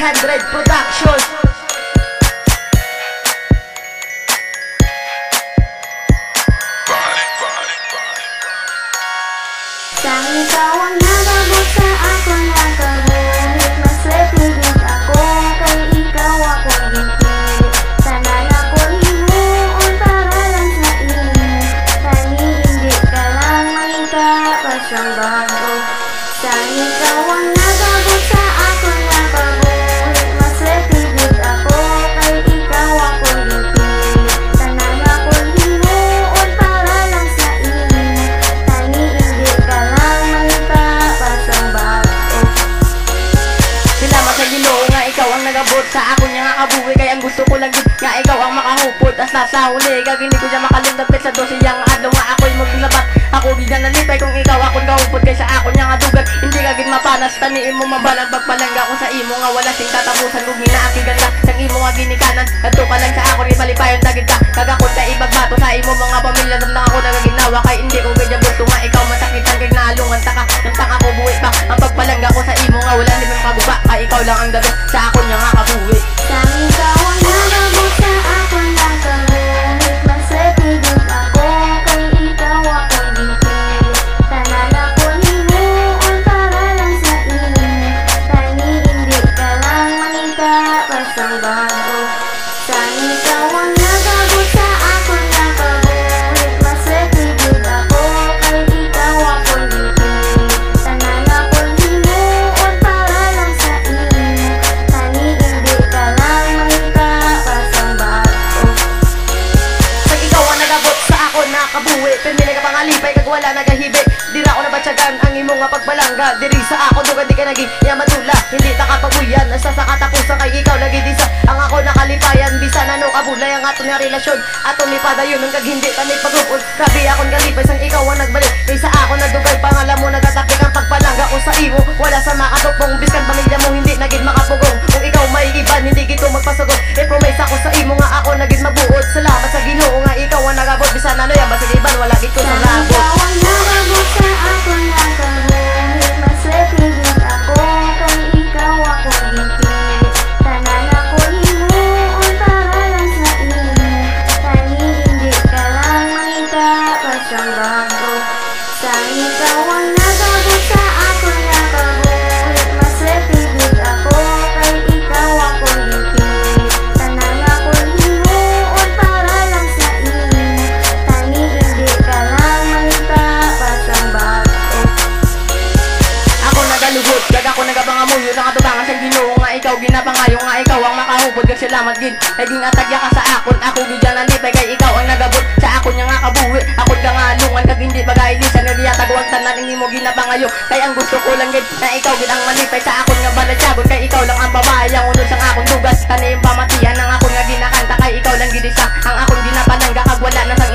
300 Production. Sang ikaw ang nababot sa ako na kabuhit, mas lepigit ako kay ikaw akong ginpilit. Sana na ko himuon para lang sa inyo, tani hindi ka lang mangita pasang bago. Sang ikaw ang nababot sa ako na kabuhit, mas lepigit ako kay ikaw akong ginpilit. Sana na ko himuon para lang sa inyo, tani hindi ka lang mangita pasang bago. Salamat sa Ginoo nga ikaw ang nagabot sa ako niya nga kabuhi. Kaya ang gusto ko lang gid nga ikaw ang makahupod as nasa huli. Gagini ko siya makalindapit sa dosiyang adlaw nga ako'y maglabat. Ako gid na nalipay kung ikaw akong kahupod kay sa ako niya nga dugan. Hindi ka gid mapanas taniin mo mabalan pagpalangga ko sa imo nga wala sing tatapusan ug ginaakig ganda sang imo nga ginikanan. Kadto ka lang sa ako ri palipayon dagit ka. Kagakon ka ibagbato sa imo mga pamilya sam na ako nagaginawa kay hindi ko gid gusto nga ikaw masakitan kay naalungan ta ka. Nang ako buhi pa ang pagpalangga ko sa imo nga wala ni maguba kay ikaw lang ang dapat sa ako niya nga kabuhi. Sang ikaw ang nababot sa ako na kabuhit, mas lepigit ako kay ikaw akong ginpilit. Sana na ko himuon para lang sa inyo, tani hindi ka lang mangita pasang bago. Sang ikaw ang nababot sa ako na kabuhit, mas lepigit ako kay ikaw akong ginpilit. Sana na ko himuon para lang sa inyo, tani hindi ka lang mangita pasang bago. Pag ikaw ang nagabot sa ako nakabuhi, pirmi ka pangalipay kag wala nagahibi. Dira ako nabatsagan ang imo nga pagbalangga. Diri sa ako duga di ka nagi yamadula. Hindi ta kapaguyan asa sa katapusan kay ikaw lagi di sa ang ako nakalipayan. Bisan ano kabulay ang aton nga relasyon. Aton ni padayon nung kag hindi ta ni pagupod. Grabe akong galipay sang ikaw ang nagbalik. Kay sa ako nadugay pangalan mo nagatapik ang pagbalangga ko sa imo. Wala sa makatupong biskan pamilya mo hindi nagid makapugong. Kung ikaw may iban hindi gito magpasugod. I-promise ako sa imo nga ako nagid mabuod. Salamat sa Ginoo nga ikaw ang nagabot. Bisan ano yan basig iban wala gid ko sa Sang labot. ikaw ang nababot sa ako na kabuhit, mas lepigit ako kay ikaw akong ginpilit. Sana na ko himuon para lang sa inyo, tani hindi ka lang mangita pasang bago. Sang ikaw ang nababot sa ako na kabuhit, mas lepigit ako kay ikaw akong ginpilit. Sana na ko himuon para lang sa inyo, tani hindi ka lang mangita pasang bago. Ako nagalugod, kag ako nagabangamuyo ng atubangan sa Ginoo nga ikaw ginapangayo nga ikaw ang makahupod kag salamat gid. Naging atagya ka sa akon, ako gid nalipay kay ikaw ang nagabot sa akon nya nga kabuhi. Ako ka nga lungan kag hindi magailisan nga giyatagwang tanan ning imo ginapangayo. Kay ang gusto ko lang gid na ikaw gid ang malipay sa akon nga balatyagon. Kay ikaw lang ang babae ang unod sang akon dugas. Kani yung pamatian ang akon nga ginakanta kay ikaw lang gid isa ang akon ginapanangga kag wala na sang